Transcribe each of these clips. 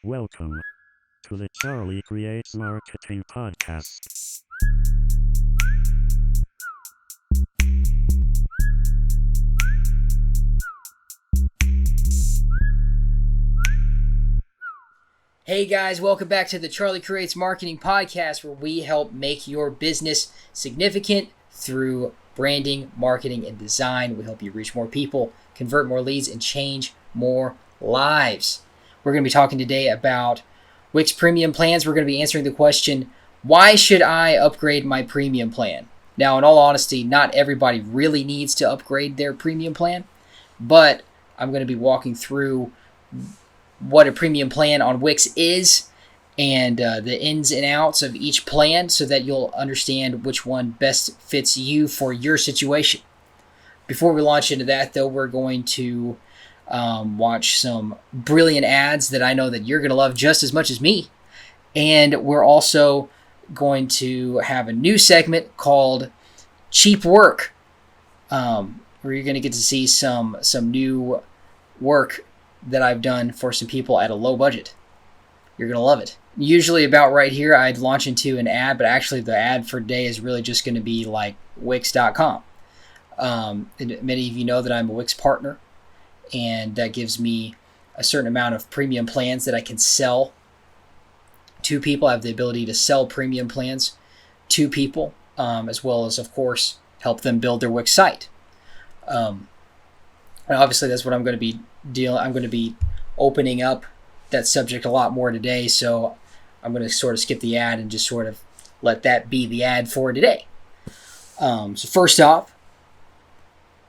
Welcome to the Charlie Creates Marketing Podcast. Hey guys, welcome back to the Charlie Creates Marketing Podcast, where we help make your business significant through branding, marketing, and design. We help you reach more people, convert more leads, and change more lives. We're going to be talking today about Wix Premium Plans. We're going to be answering the question, why should I upgrade my premium plan? Now, in all honesty, not everybody really needs to upgrade their premium plan, but I'm going to be walking through what a premium plan on Wix is and the ins and outs of each plan so that you'll understand which one best fits you for your situation. Before we launch into that, though, we're going to watch some brilliant ads that I know that you're going to love just as much as me. And we're also going to have a new segment called Cheep Work, where you're going to get to see some new work that I've done for some people at a low budget. You're going to love it. Usually about right here, I'd launch into an ad, but actually the ad for today is really just going to be like Wix.com. And many of you know that I'm a Wix partner, and that gives me a certain amount of premium plans that I can sell to people. I have the ability to sell premium plans to people, as well as, of course, help them build their Wix site. And obviously, that's what I'm going to be I'm going to be opening up that subject a lot more today, so I'm going to sort of skip the ad and just sort of let that be the ad for today. So first off,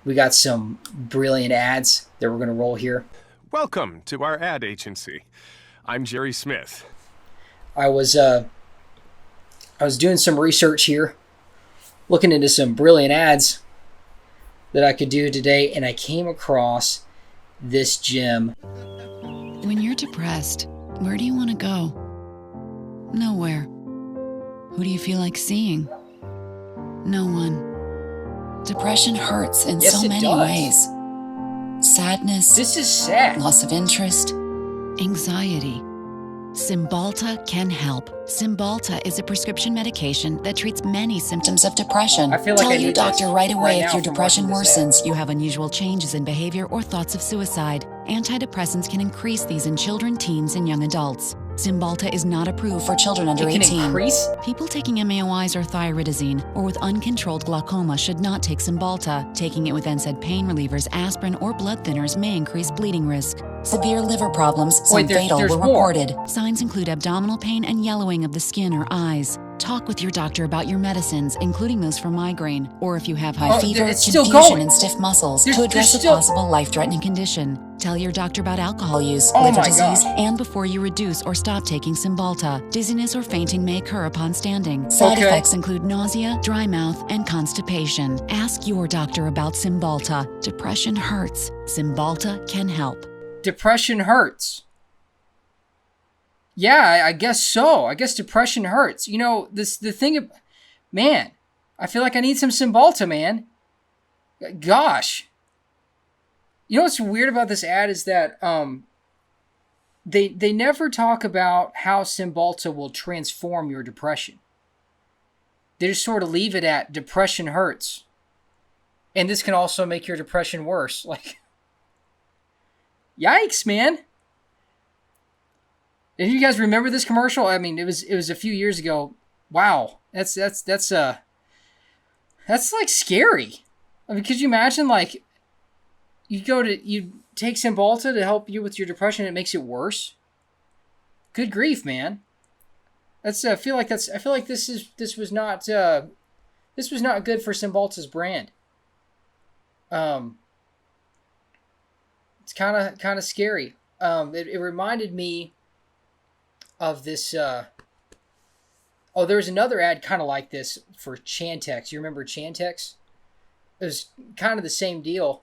we got some brilliant ads that we're going to roll here. Welcome to our ad agency. I'm Jerry Smith. I was doing some research here, looking into some brilliant ads that I could do today, and I came across this gem. When you're depressed, where do you want to go? Nowhere. Who do you feel like seeing? No one. Depression hurts in so many ways. Sadness. This is sad. Loss of interest. Anxiety. Cymbalta can help. Cymbalta is a prescription medication that treats many symptoms of depression. I feel like Tell I your need doctor this right away right if now your from depression watching this ad. worsens, you have unusual changes in behavior, or thoughts of suicide. Antidepressants can increase these in children, teens, and young adults. Cymbalta is not approved for children under It can 18. increase? People taking MAOIs or thyroidazine or with uncontrolled glaucoma should not take Cymbalta. Taking it with NSAID pain relievers, aspirin, or blood thinners may increase bleeding risk. Severe liver problems, some fatal, were reported. Signs include abdominal pain and yellowing of the skin or eyes. Talk with your doctor about your medicines, including those for migraine, or if you have high fever, confusion, and stiff muscles, to address a possible life-threatening condition. Tell your doctor about alcohol use, liver disease, and before you reduce or stop taking Cymbalta. Dizziness or fainting may occur upon standing. Side effects include nausea, dry mouth, and constipation. Ask your doctor about Cymbalta. Depression hurts. Cymbalta can help. Depression hurts. Yeah, I guess so. I guess depression hurts. You know, the thing of, man, I feel like I need some Cymbalta, man. Gosh. You know what's weird about this ad is that they never talk about how Cymbalta will transform your depression. They just sort of leave it at depression hurts. And this can also make your depression worse. Like, yikes, man. Did you guys remember this commercial? I mean, it was a few years ago. Wow. That's like scary. I mean, could you imagine, like, you take Cymbalta to help you with your depression, and it makes it worse? Good grief, man. I feel like this was not good for Cymbalta's brand. It's kind of scary. It reminded me of this. There was another ad kind of like this for Chantix. You remember Chantix? It was kind of the same deal.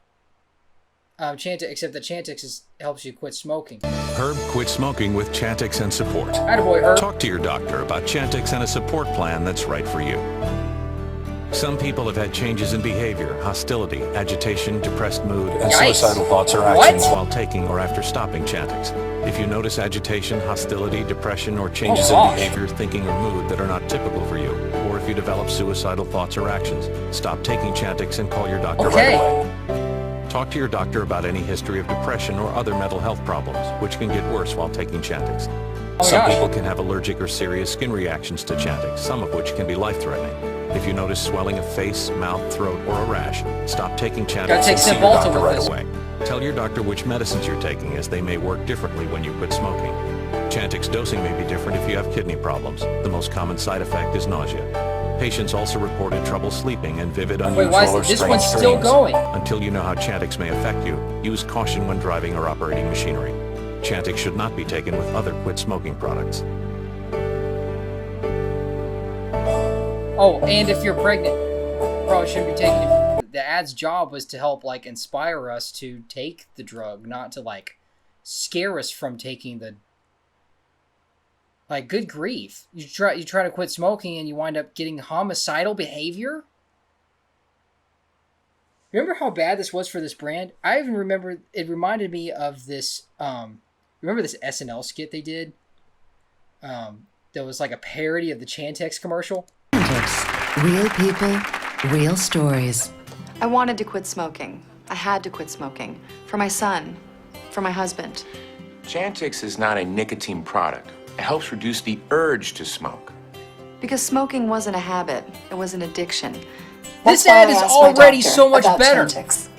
Chantix, except that Chantix helps you quit smoking. Herb quit smoking with Chantix and support. Attaboy, Herb. Talk to your doctor about Chantix and a support plan that's right for you. Some people have had changes in behavior, hostility, agitation, depressed mood, and Yikes. suicidal thoughts or What? actions while taking or after stopping Chantix. If you notice agitation, hostility, depression, or changes in gosh. behavior, thinking, or mood that are not typical for you, or if you develop suicidal thoughts or actions, stop taking Chantix and call your doctor Okay. right away. Talk to your doctor about any history of depression or other mental health problems, which can get worse while taking Chantix. Oh, Some gosh. people can have allergic or serious skin reactions to Chantix, some of which can be life-threatening. If you notice swelling of face, mouth, throat, or a rash, stop taking Chantix Gotta take and see your Cymbalta doctor with right this. away. Tell your doctor which medicines you're taking, as they may work differently when you quit smoking. Chantix dosing may be different if you have kidney problems. The most common side effect is nausea. Patients also reported trouble sleeping and vivid, unusual, Wait, why or is this strange one still dreams. going? Until you know how Chantix may affect you, use caution when driving or operating machinery. Chantix should not be taken with other quit smoking products. Oh, and if you're pregnant, probably shouldn't be taking it. The ad's job was to help, like, inspire us to take the drug, not to, like, scare us from taking the... Like, good grief. You try to quit smoking and you wind up getting homicidal behavior? Remember how bad this was for this brand? I even remember, it reminded me of this, remember this SNL skit they did? That was like a parody of the Chantix commercial? Chantix. Real people, real stories. I wanted to quit smoking. I had to quit smoking. For my son. For my husband. Chantix is not a nicotine product. It helps reduce the urge to smoke. Because smoking wasn't a habit. It was an addiction. This That's why ad I is asked my already doctor so much about better. Chantix.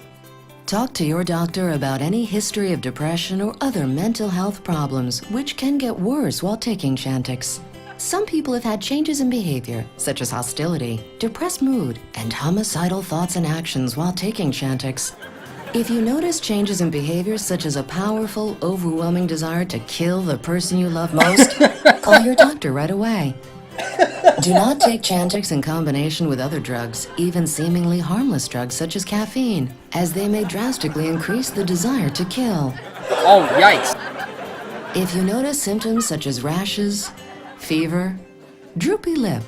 Talk to your doctor about any history of depression or other mental health problems, which can get worse while taking Chantix. Some people have had changes in behavior, such as hostility, depressed mood, and homicidal thoughts and actions while taking Chantix. If you notice changes in behavior, such as a powerful, overwhelming desire to kill the person you love most, call your doctor right away. Do not take Chantix in combination with other drugs, even seemingly harmless drugs such as caffeine, as they may drastically increase the desire to kill. Oh, yikes. If you notice symptoms such as rashes, fever, droopy lip,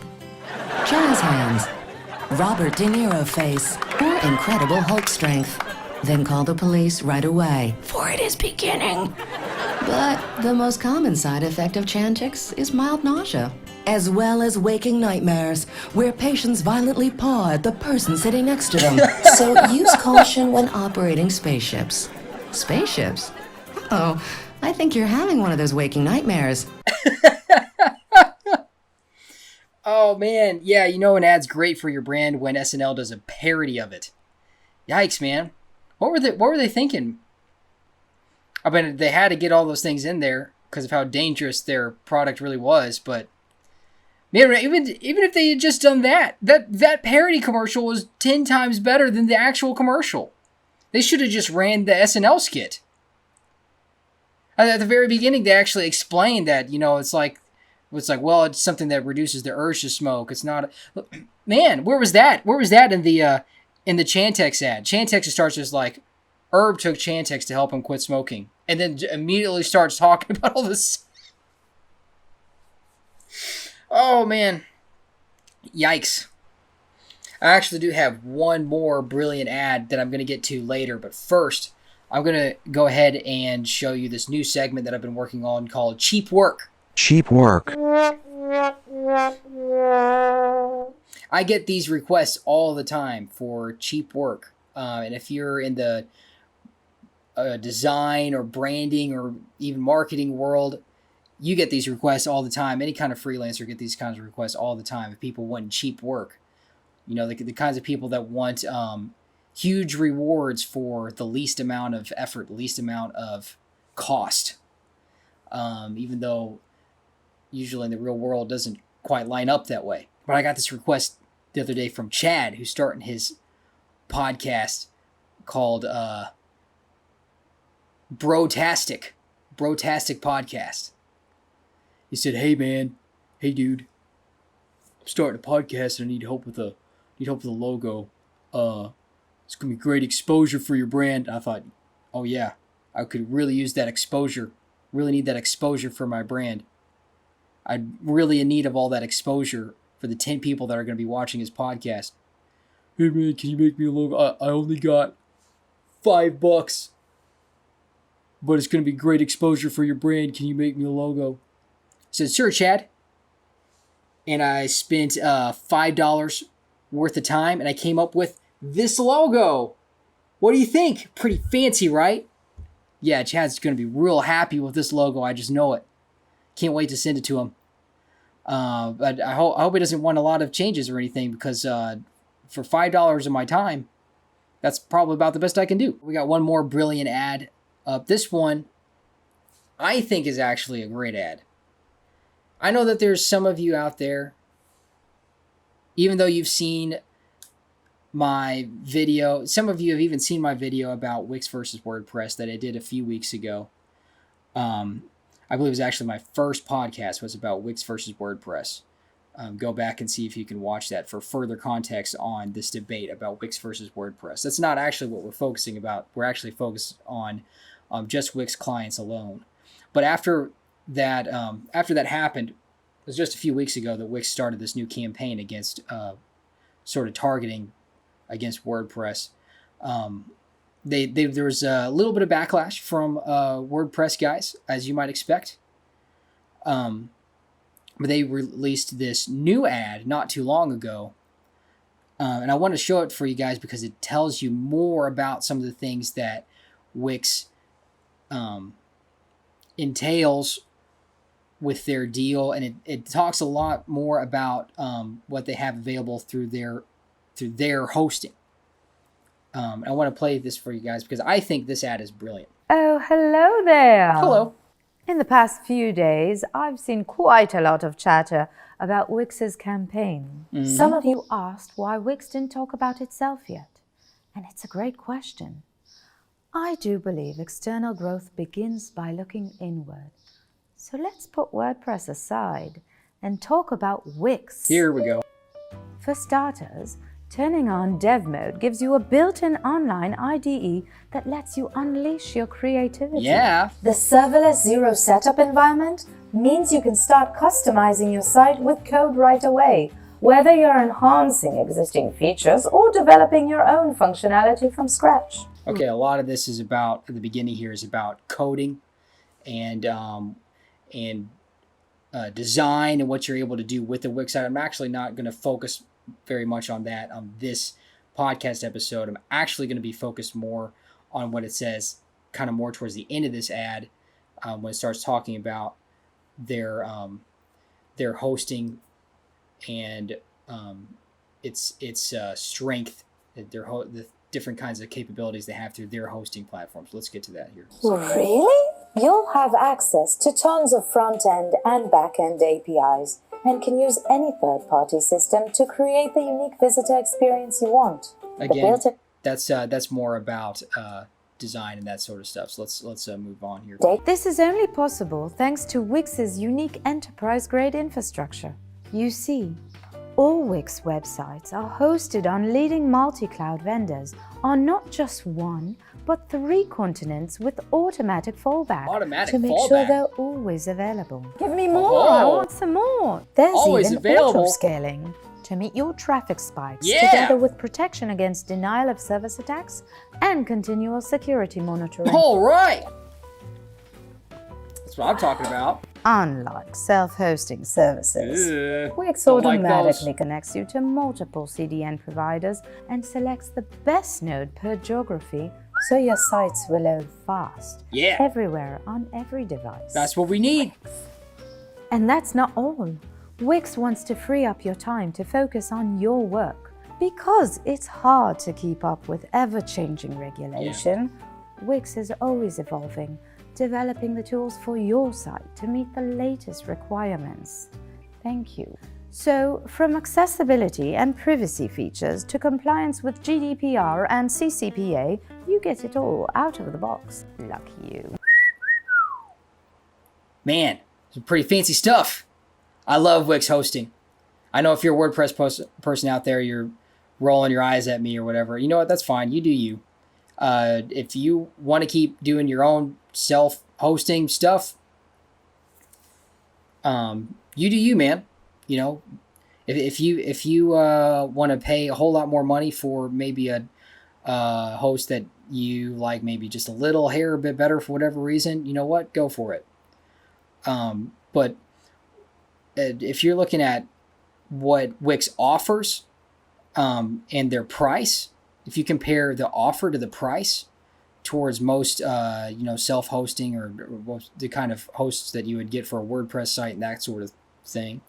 jazz hands, Robert De Niro face, or incredible Hulk strength, then call the police right away, for it is beginning. But the most common side effect of Chantix is mild nausea, as well as waking nightmares, where patients violently paw at the person sitting next to them. So use caution when operating spaceships. Spaceships? Oh, I think you're having one of those waking nightmares. Oh, man. Yeah, you know an ad's great for your brand when SNL does a parody of it. Yikes, man. What were they thinking? I mean, they had to get all those things in there because of how dangerous their product really was, but man, even if they had just done that parody commercial was 10 times better than the actual commercial. They should have just ran the SNL skit. At the very beginning, they actually explained that, you know, it's like, well, it's something that reduces the urge to smoke. It's not, man, where was that? Where was that in the Chantix ad? Chantix starts just like, Herb took Chantix to help him quit smoking, and then immediately starts talking about all this. Oh, man. Yikes. I actually do have one more brilliant ad that I'm going to get to later, but first, I'm going to go ahead and show you this new segment that I've been working on called Cheep Work. Cheep Work. I get these requests all the time for cheap work. And if you're in the design or branding or even marketing world, you get these requests all the time. Any kind of freelancer get these kinds of requests all the time. If people want cheap work, you know, the kinds of people that want huge rewards for the least amount of effort, the least amount of cost. Even though usually in the real world it doesn't quite line up that way. But I got this request the other day from Chad, who's starting his podcast called Brotastic Podcast. He said, "Hey man, hey dude, I'm starting a podcast and I need help with the logo. It's gonna be great exposure for your brand." I thought, oh yeah, I could really use that exposure. Really need that exposure for my brand. I'm really in need of all that exposure for the 10 people that are going to be watching his podcast. "Hey man, can you make me a logo? I only got $5. but it's going to be great exposure for your brand. Can you make me a logo? I said, sure, Chad. And I spent $5 worth of time, and I came up with this logo. What do you think? Pretty fancy, right? Yeah, Chad's going to be real happy with this logo. I just know it. Can't wait to send it to him. But I hope he doesn't want a lot of changes or anything, because for $5 of my time, that's probably about the best I can do. We got one more brilliant ad up. This one, I think, is actually a great ad. I know that there's some of you out there, even though you've seen my video, some of you have even seen my video about Wix versus WordPress that I did a few weeks ago. I believe it was actually my first podcast was about Wix versus WordPress. Go back and see if you can watch that for further context on this debate about Wix versus WordPress. That's not actually what we're focusing about. We're actually focused on just Wix clients alone. But after that happened, it was just a few weeks ago that Wix started this new campaign against sort of targeting against WordPress. There was a little bit of backlash from WordPress guys, as you might expect. But they released this new ad not too long ago. And I want to show it for you guys because it tells you more about some of the things that Wix entails with their deal. And it talks a lot more about what they have available through their hosting. I want to play this for you guys because I think this ad is brilliant. Oh, hello there. Hello. In the past few days, I've seen quite a lot of chatter about Wix's campaign. Mm-hmm. Some of you asked why Wix didn't talk about itself yet. And it's a great question. I do believe external growth begins by looking inward. So let's put WordPress aside and talk about Wix. Here we go. For starters, turning on Dev Mode gives you a built-in online IDE that lets you unleash your creativity. Yeah. The serverless zero setup environment means you can start customizing your site with code right away, whether you're enhancing existing features or developing your own functionality from scratch. Okay, a lot of this is about, at the beginning here, is about coding and design and what you're able to do with the Wix site. I'm actually not going to focus very much on that on this podcast episode. I'm actually going to be focused more on what it says kind of more towards the end of this ad when it starts talking about their hosting and its strength, the different kinds of capabilities they have through their hosting platforms. Let's get to that here. Really? You'll have access to tons of front-end and back-end APIs and can use any third-party system to create the unique visitor experience you want. Again, that's more about design and that sort of stuff. So let's move on here. This is only possible thanks to Wix's unique enterprise-grade infrastructure. You see, all Wix websites are hosted on leading multi-cloud vendors on not just one, but 3 continents with automatic fallback to make sure they're always available. Give me more! I want some more! There's always even available. auto-scaling to meet your traffic spikes, together with protection against denial of service attacks and continual security monitoring. All right! That's what I'm talking about. Unlike self-hosting services, Wix don't like automatically those. connects you to multiple CDN providers and selects the best node per geography, so your sites will load fast, everywhere on every device. That's what we need. And that's not all. Wix wants to free up your time to focus on your work. Because it's hard to keep up with ever-changing regulation, Wix is always evolving, developing the tools for your site to meet the latest requirements. Thank you. So, from accessibility and privacy features to compliance with GDPR and CCPA, you get it all out of the box. Lucky you. Man, some pretty fancy stuff. I love Wix hosting. I know if you're a WordPress person out there, you're rolling your eyes at me or whatever. You know what? That's fine. You do you. If you want to keep doing your own self-hosting stuff, you do you, man. You know, if you want to pay a whole lot more money for maybe a host that you like maybe just a little hair a bit better for whatever reason, you know what? Go for it. But if you're looking at what Wix offers and their price, if you compare the offer to the price towards most, self-hosting or the kind of hosts that you would get for a WordPress site and that sort of thing,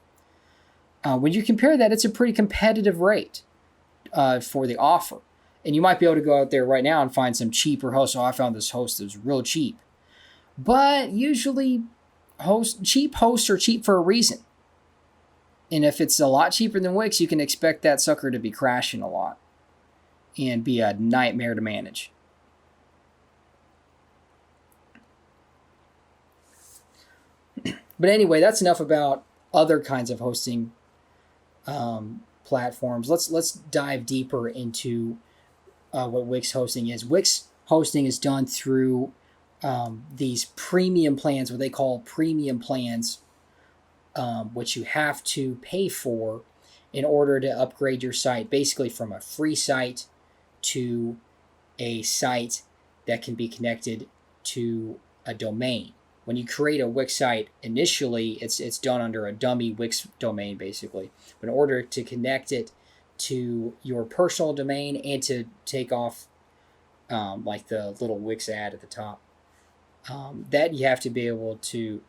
when you compare that, it's a pretty competitive rate for the offer. And you might be able to go out there right now and find some cheaper hosts. Oh, I found this host that was real cheap. But usually cheap hosts are cheap for a reason. And if it's a lot cheaper than Wix, you can expect that sucker to be crashing a lot and be a nightmare to manage. But anyway, that's enough about other kinds of hosting platforms. Let's dive deeper into what Wix hosting is. Wix hosting is done through these premium plans, what they call premium plans, which you have to pay for in order to upgrade your site, basically from a free site to a site that can be connected to a domain. When you create a Wix site, initially it's done under a dummy Wix domain, basically. But in order to connect it to your personal domain and to take off like the little Wix ad at the top, that you have to be able to,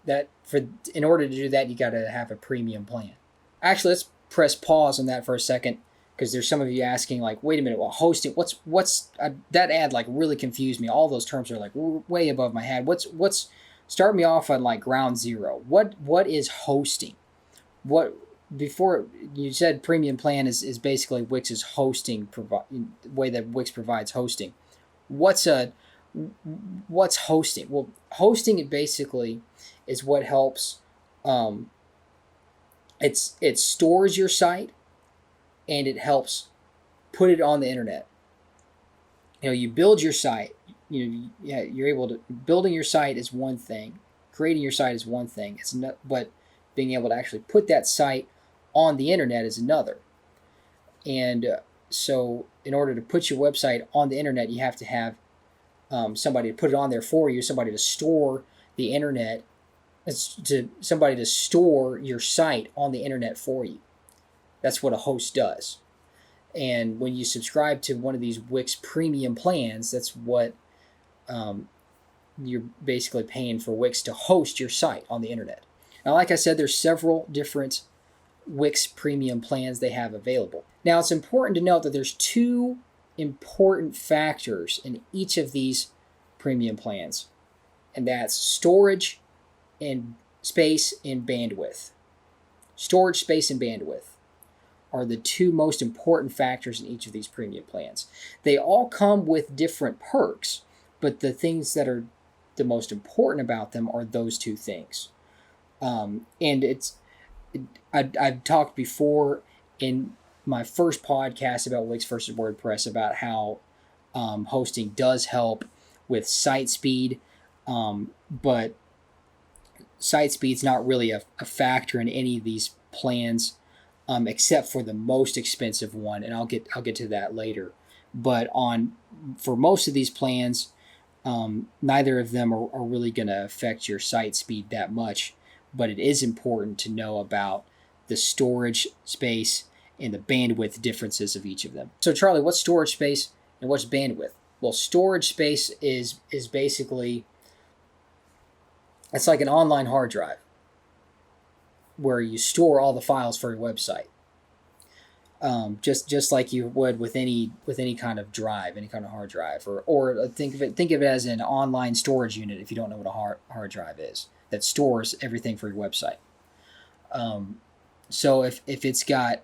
in order to do that, you got to have a premium plan. Actually, let's press pause on that for a second, because there's some of you asking like, wait a minute, well, hosting, what's that ad like really confused me. All those terms are like way above my head. What's start me off on like ground zero. What is hosting? Before you said premium plan is basically Wix's hosting way that Wix provides hosting. What's hosting? Well, hosting it basically is what helps. It stores your site and it helps put it on the internet. You build your site. You're able to, building your site is one thing, creating your site is one thing. It's not, but being able to actually put that site on the internet is another. And so in order to put your website on the internet, you have to have somebody to put it on there for you, somebody to store the internet, somebody to store your site on the internet for you. That's what a host does. And when you subscribe to one of these Wix premium plans, that's what you're basically paying for Wix to host your site on the internet. Now, like I said, there's several different Wix premium plans they have available. Now, it's important to note that there's two important factors in each of these premium plans, and that's storage and space and bandwidth. Storage, space, and bandwidth are the two most important factors in each of these premium plans. They all come with different perks, but the things that are the most important about them are those two things. I've talked before in my first podcast about Wix versus WordPress about how hosting does help with site speed, but site speed's not really a factor in any of these plans, except for the most expensive one, and I'll get to that later. But for most of these plans, neither of them are really going to affect your site speed that much, but it is important to know about the storage space and the bandwidth differences of each of them. So Charlie, what's storage space and what's bandwidth? Well, storage space is basically, it's like an online hard drive where you store all the files for your website. Just like you would with any kind of drive, any kind of hard drive, or think of it as an online storage unit if you don't know what a hard drive is, that stores everything for your website. So if it's got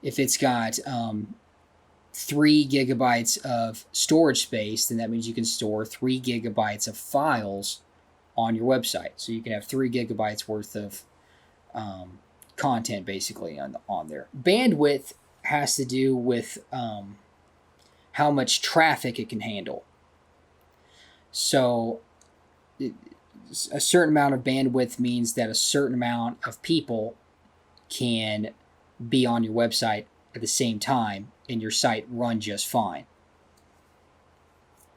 3 gigabytes of storage space, then that means you can store 3 gigabytes of files on your website. So you can have 3 gigabytes worth of content basically on there. Bandwidth has to do with how much traffic it can handle. So a certain amount of bandwidth means that a certain amount of people can be on your website at the same time and your site run just fine.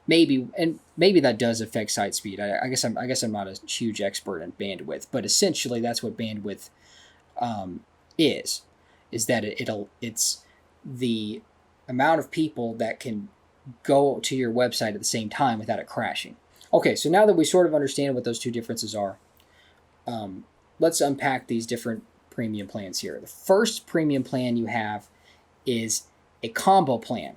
maybe that does affect site speed. I guess I'm not a huge expert in bandwidth, but essentially that's what bandwidth is that it's the amount of people that can go to your website at the same time without it crashing. Okay, so now that we sort of understand what those two differences are, let's unpack these different premium plans here. The first premium plan you have is a combo plan,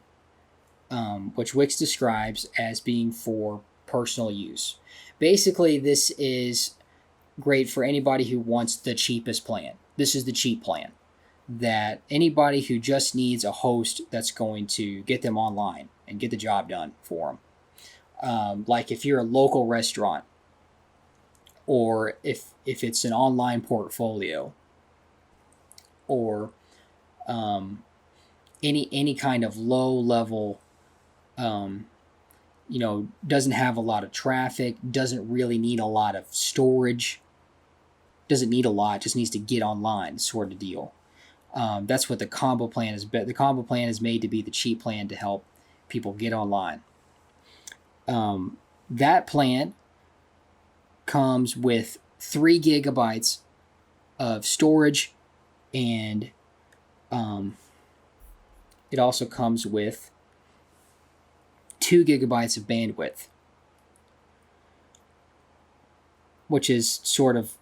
which Wix describes as being for personal use. Basically, this is great for anybody who wants the cheapest plan. This is the cheap plan, that anybody who just needs a host that's going to get them online and get the job done for them. Like if you're a local restaurant, or if it's an online portfolio, or any kind of low level, doesn't have a lot of traffic, doesn't really need a lot of storage, doesn't need a lot, just needs to get online sort of deal. That's what the combo plan is. The combo plan is made to be the cheap plan to help people get online. That plan comes with 3 gigabytes of storage, and it also comes with 2 gigabytes of bandwidth, which is sort of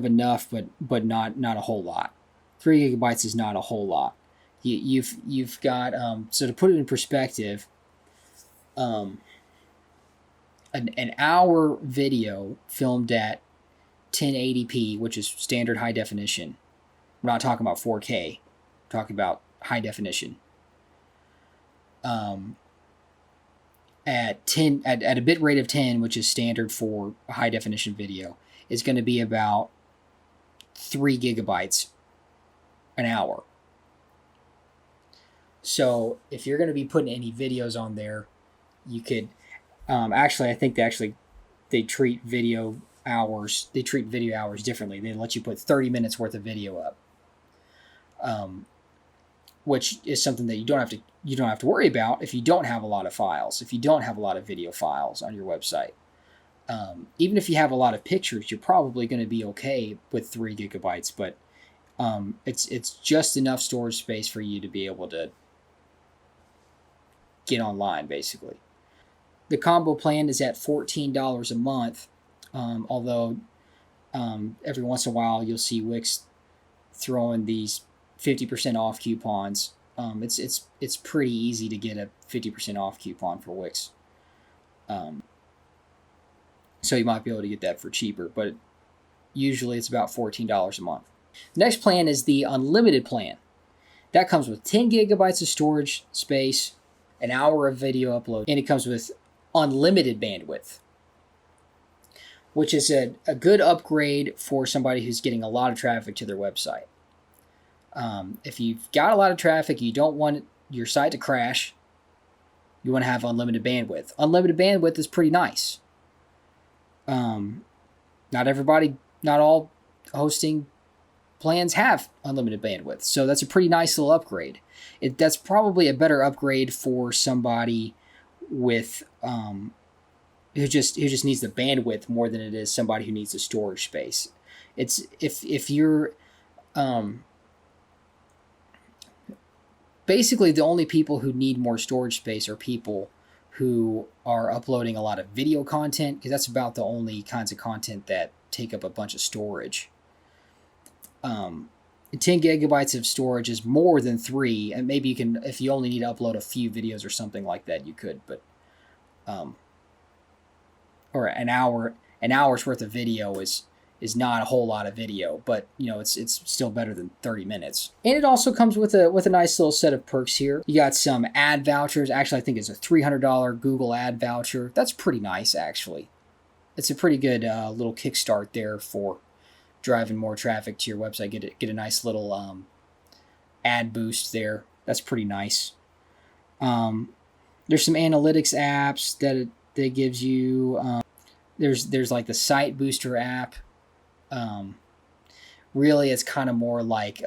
enough, but not a whole lot. 3 gigabytes is not a whole lot. You've got so to put it in perspective, an hour video filmed at 1080p, which is standard high definition. We're not talking about 4K. We're talking about high definition. At a bit rate of 10, which is standard for a high definition video, is going to be about 3 gigabytes an hour. So if you're going to be putting any videos on there, you could I think they treat video hours differently. They let you put 30 minutes worth of video up, which is something that you don't have to worry about if you don't have a lot of files, if you don't have a lot of video files on your website. Even if you have a lot of pictures, you're probably going to be okay with 3 gigabytes, but it's just enough storage space for you to be able to get online, basically. The combo plan is at $14 a month, although every once in a while you'll see Wix throwing these 50% off coupons. It's pretty easy to get a 50% off coupon for Wix. So you might be able to get that for cheaper, but usually it's about $14 a month. The next plan is the Unlimited Plan. That comes with 10 gigabytes of storage space, an hour of video upload, and it comes with unlimited bandwidth, which is a good upgrade for somebody who's getting a lot of traffic to their website. If you've got a lot of traffic, you don't want your site to crash, you want to have unlimited bandwidth. Unlimited bandwidth is pretty nice. Not all hosting plans have unlimited bandwidth, so that's a pretty nice little upgrade. That's probably a better upgrade for somebody with who just needs the bandwidth more than it is somebody who needs the storage space. It's if you're basically the only people who need more storage space are people who are uploading a lot of video content, because that's about the only kinds of content that take up a bunch of storage. 10 gigabytes of storage is more than 3, and maybe you can, if you only need to upload a few videos or something like that, you could, but or an hour's worth of video is not a whole lot of video, but it's still better than 30 minutes. And it also comes with a nice little set of perks here. You got some ad vouchers. Actually, I think it's a $300 Google ad voucher. That's pretty nice, actually. It's a pretty good little kickstart there for driving more traffic to your website. Get a nice little ad boost there. That's pretty nice. There's some analytics apps that gives you. There's like the Site Booster app. Really, it's kind of more like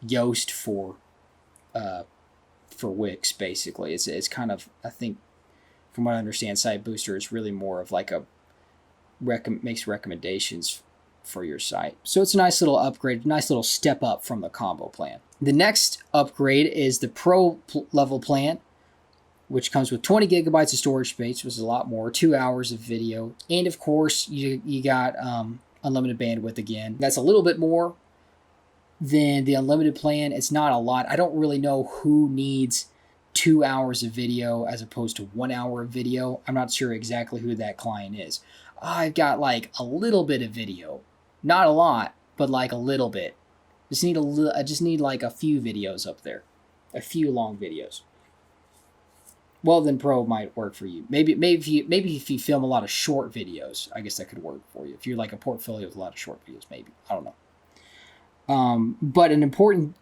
Yoast for Wix. Basically, it's kind of, I think from what I understand, Site Booster is really more of like a makes recommendations for your site. So it's a nice little upgrade, nice little step up from the combo plan. The next upgrade is the Pro level plan, which comes with 20 gigabytes of storage space, which is a lot more, 2 hours of video, and of course you got unlimited bandwidth again. That's a little bit more than the unlimited plan. It's not a lot. I don't really know who needs 2 hours of video as opposed to 1 hour of video. I'm not sure exactly who that client is. I've got like a little bit of video, not a lot, but like a little bit. I just need like a few videos up there, a few long videos. Well, then Pro might work for you. Maybe if you film a lot of short videos, I guess that could work for you. If you're like a portfolio with a lot of short videos, maybe. I don't know. But an important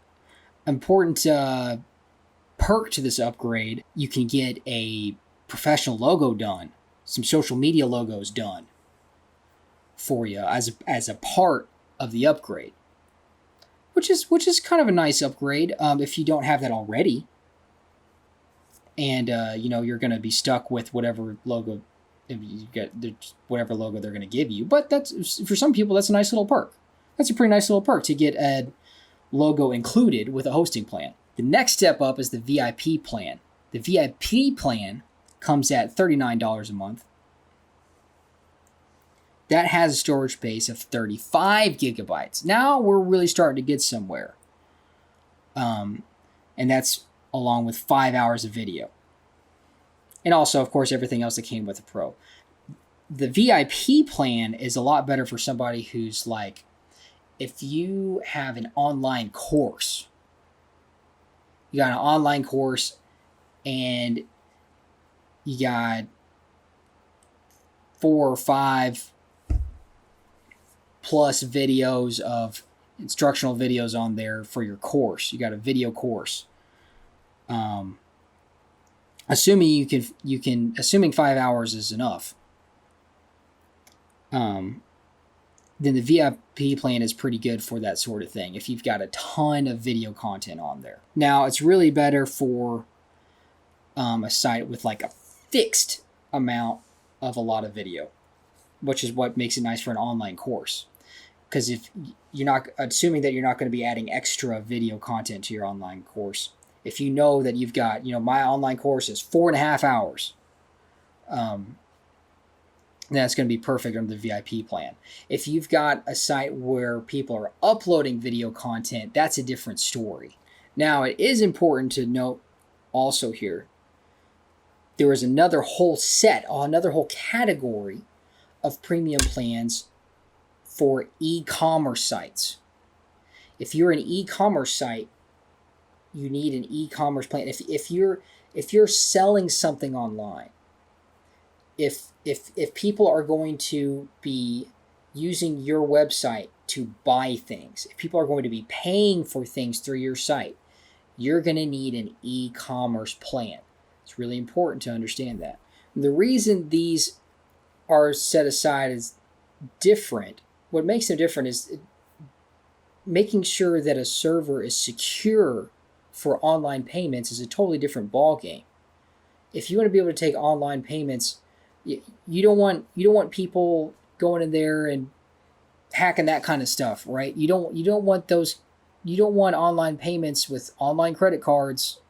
perk to this upgrade, you can get a professional logo done, some social media logos done for you as a part of the upgrade, which is kind of a nice upgrade if you don't have that already. And you're going to be stuck with whatever logo whatever logo they're going to give you. But that's, for some people, that's a nice little perk. That's a pretty nice little perk to get a logo included with a hosting plan. The next step up is the VIP plan. The VIP plan comes at $39 a month. That has a storage space of 35 gigabytes. Now we're really starting to get somewhere. And that's along with 5 hours of video. And also, of course, everything else that came with the Pro. The VIP plan is a lot better for somebody who's like, if you have an online course, you got an online course and you got 4 or 5 plus videos of instructional videos on there for your course. You got a video course. Assuming assuming 5 hours is enough. Then the VIP plan is pretty good for that sort of thing. If you've got a ton of video content on there. Now it's really better for a site with like a fixed amount of a lot of video, which is what makes it nice for an online course. Because if you're not, assuming that you're not going to be adding extra video content to your online course, if you know that you've got, my online course is 4.5 hours, that's going to be perfect under the VIP plan. If you've got a site where people are uploading video content, that's a different story. Now, it is important to note also here, there is another whole category of premium plans for e-commerce sites. If you're an e-commerce site, you need an e-commerce plan. If you're selling something online, if people are going to be using your website to buy things, if people are going to be paying for things through your site, you're going to need an e-commerce plan. It's really important to understand that. And the reason these are set aside as different, what makes them different is making sure that a server is secure for online payments is a totally different ballgame. If you want to be able to take online payments, you don't want people going in there and hacking that kind of stuff, right? You don't want online payments with online credit cards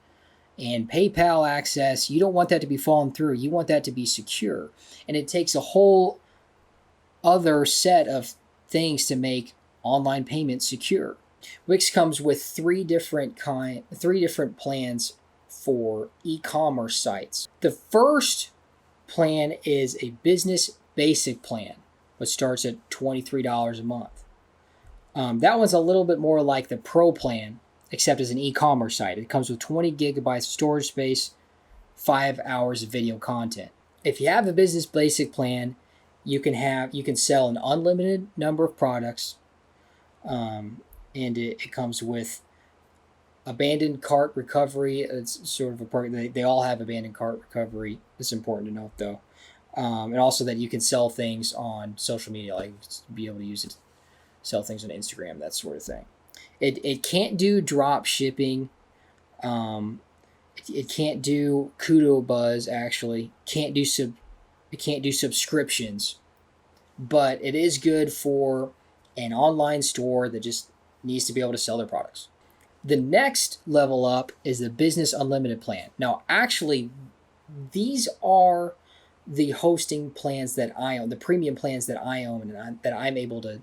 and PayPal access. You don't want that to be falling through. You want that to be secure. And it takes a whole other set of things to make online payments secure. Wix comes with three different plans for e-commerce sites. The first plan is a business basic plan, which starts at $23 a month. That one's a little bit more like the Pro plan, except as an e-commerce site. It comes with 20 gigabytes of storage space, 5 hours of video content. If you have a business basic plan, you can sell an unlimited number of products, and it comes with abandoned cart recovery. It's sort of a part. They all have abandoned cart recovery. It's important to note, though, and also that you can sell things on social media, like be able to use it, sell things on Instagram, that sort of thing. It can't do drop shipping. It can't do Kudo Buzz, actually. It can't do subscriptions. But it is good for an online store that just needs to be able to sell their products. The next level up is the Business Unlimited Plan. Now, actually, these are the hosting plans that I own, the premium plans that I own, and that I'm able to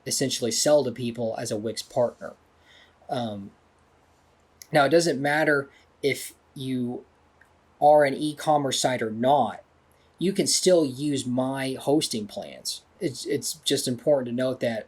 essentially sell to people as a Wix partner. Now, it doesn't matter if you are an e-commerce site or not. You can still use my hosting plans. It's just important to note that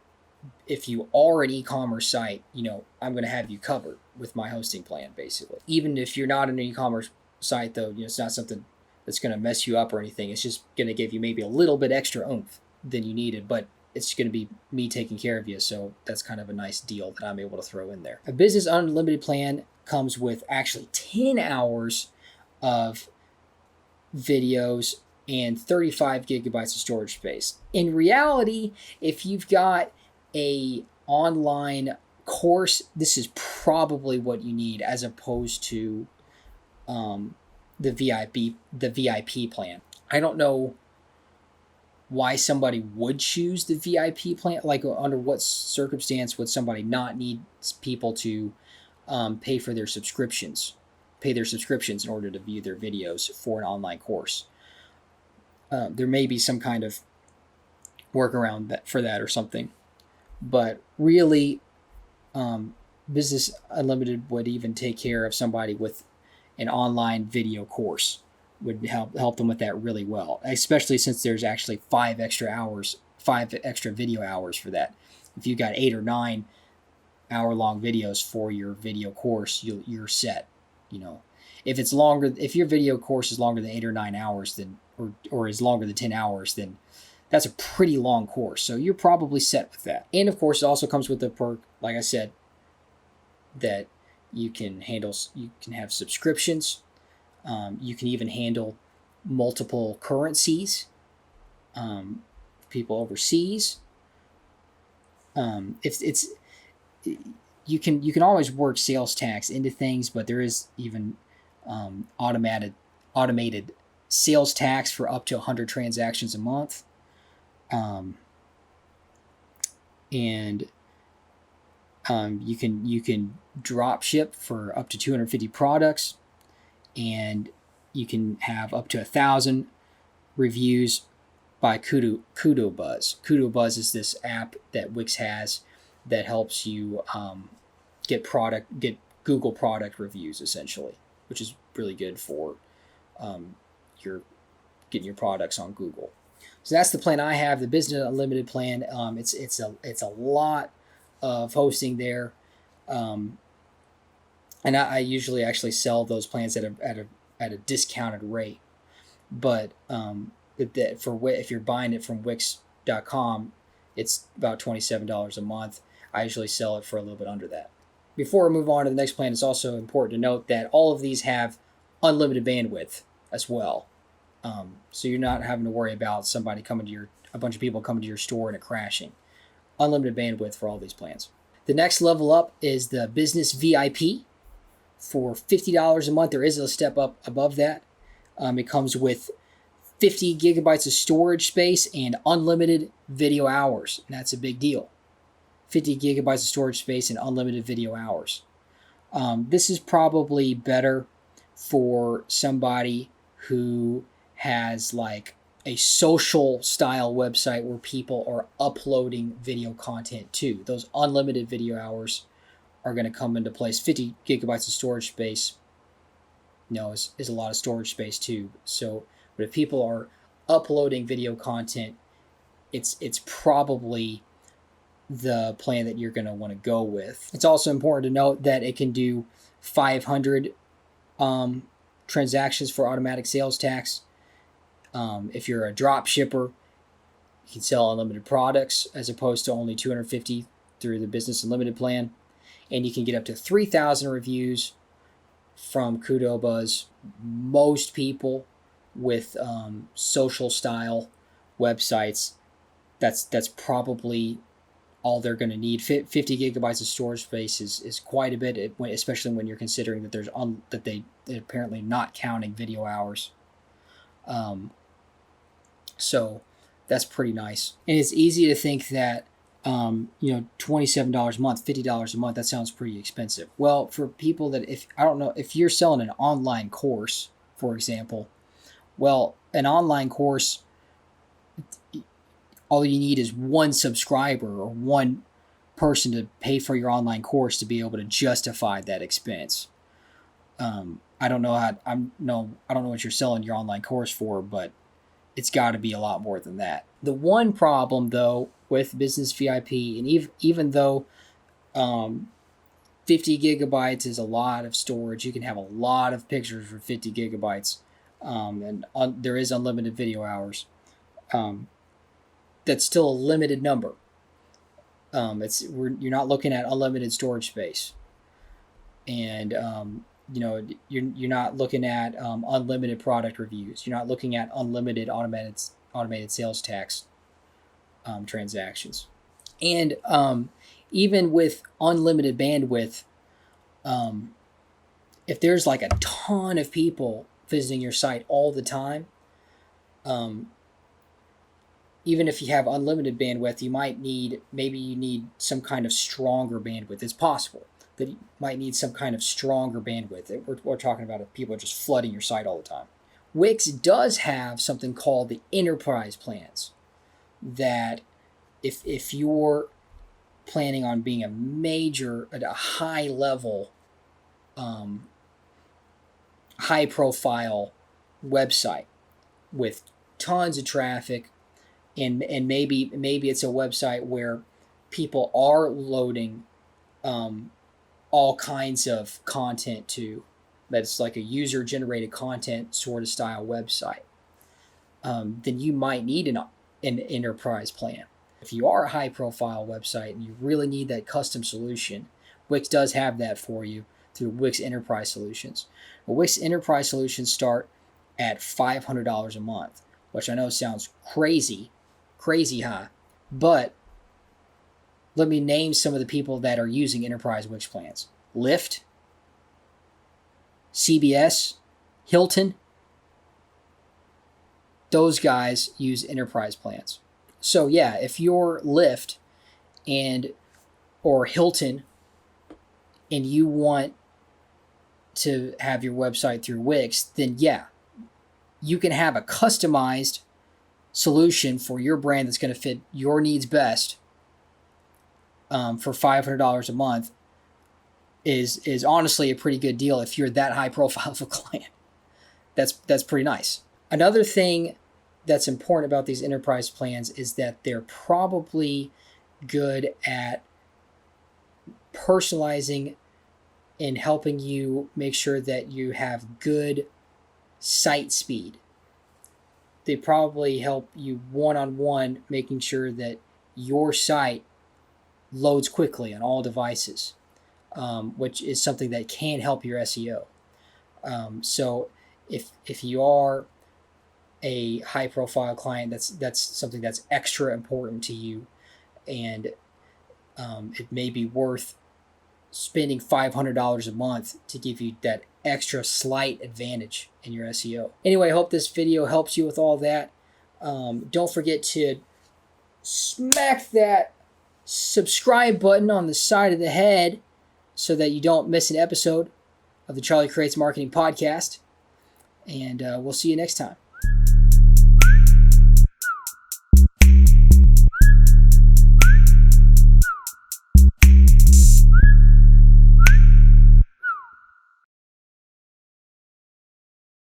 if you are an e-commerce site, I'm going to have you covered with my hosting plan, basically. Even if you're not an e-commerce site, though, it's not something that's going to mess you up or anything. It's just going to give you maybe a little bit extra oomph than you needed, but it's going to be me taking care of you, so that's kind of a nice deal that I'm able to throw in there. A Business Unlimited Plan comes with actually 10 hours of videos and 35 gigabytes of storage space. In reality, if you've got a online course, this is probably what you need as opposed to the VIP plan. I don't know why somebody would choose the VIP plan. Like, under what circumstance would somebody not need people to pay their subscriptions in order to view their videos for an online course? There may be some kind of workaround for that or something. But really, Business Unlimited would even take care of somebody with an online video course. Would help them with that really well, especially since there's actually 5 extra video hours for that. If you got 8 or 9 hour-long videos for your video course, you're set. If it's longer, if your video course is longer than 8 or 9 hours, then or is longer than 10 hours, then that's a pretty long course. So you're probably set with that. And of course, it also comes with the perk, like I said, that you can have subscriptions. You can even handle multiple currencies, people overseas. You can always work sales tax into things, but there is even automated sales tax for up to 100 transactions a month. And you can drop ship for up to 250 products, and you can have up to 1,000 reviews by Kudo Buzz. Kudo Buzz is this app that Wix has that helps you get Google product reviews, essentially, which is really good for getting your products on Google. So that's the plan I have, the Business Unlimited plan. It's a lot of hosting there, and I usually actually sell those plans at a discounted rate. But if you're buying it from Wix.com, it's about $27 a month. I usually sell it for a little bit under that. Before we move on to the next plan, it's also important to note that all of these have unlimited bandwidth as well. So you're not having to worry about a bunch of people coming to your store and it crashing. Unlimited bandwidth for all these plans. The next level up is the Business VIP for $50 a month. There is a step up above that. It comes with 50 gigabytes of storage space and unlimited video hours. And that's a big deal. 50 gigabytes of storage space and unlimited video hours. This is probably better for somebody who has like a social style website where people are uploading video content to. Those unlimited video hours are going to come into place. 50 gigabytes of storage space, is a lot of storage space too. So, but if people are uploading video content, it's probably the plan that you're going to want to go with. It's also important to note that it can do 500 transactions for automatic sales tax. If you're a drop shipper, you can sell unlimited products as opposed to only 250 through the Business Unlimited plan. And you can get up to 3,000 reviews from Kudo Buzz. Most people with social style websites, that's probably all they're going to need. 50 gigabytes of storage space is quite a bit, especially when you're considering that They're apparently not counting video hours. So that's pretty nice. And it's easy to think that, $27 a month, $50 a month, that sounds pretty expensive. Well, for people that, if you're selling an online course, for example, well, an online course, all you need is one subscriber or one person to pay for your online course to be able to justify that expense. I don't know what you're selling your online course for, but it's got to be a lot more than that. The one problem, though, with Business VIP, and even though 50 gigabytes is a lot of storage, you can have a lot of pictures for 50 gigabytes, and there is unlimited video hours. That's still a limited number. You're not looking at unlimited storage space, and you're not looking at unlimited product reviews. You're not looking at unlimited automated sales tax transactions. And even with unlimited bandwidth, if there's like a ton of people visiting your site all the time, even if you have unlimited bandwidth, you need some kind of stronger bandwidth. It's possible that you might need some kind of stronger bandwidth. We're talking about if people are just flooding your site all the time. Wix does have something called the Enterprise plans, that if you're planning on being a high level, high profile website with tons of traffic, and maybe it's a website where people are loading all kinds of content to, that's like a user generated content sort of style website, then you might need an enterprise plan. If you are a high profile website and you really need that custom solution, Wix does have that for you through Wix Enterprise Solutions. Well, Wix Enterprise Solutions start at $500 a month, which I know sounds crazy high, but let me name some of the people that are using enterprise Wix plans. Lyft, CBS, Hilton, those guys use enterprise plans. So yeah, if you're Lyft or Hilton and you want to have your website through Wix, then yeah, you can have a customized solution for your brand that's going to fit your needs best, for $500 a month is honestly a pretty good deal if you're that high profile of a client. That's pretty nice. Another thing that's important about these enterprise plans is that they're probably good at personalizing and helping you make sure that you have good site speed. They probably help you one-on-one, making sure that your site loads quickly on all devices, which is something that can help your SEO. So if you are a high-profile client, that's something that's extra important to you, and it may be worth spending $500 a month to give you that extra slight advantage in your SEO. Anyway, I hope this video helps you with all that. Don't forget to smack that subscribe button on the side of the head so that you don't miss an episode of the Charlie Creates Marketing Podcast. And we'll see you next time.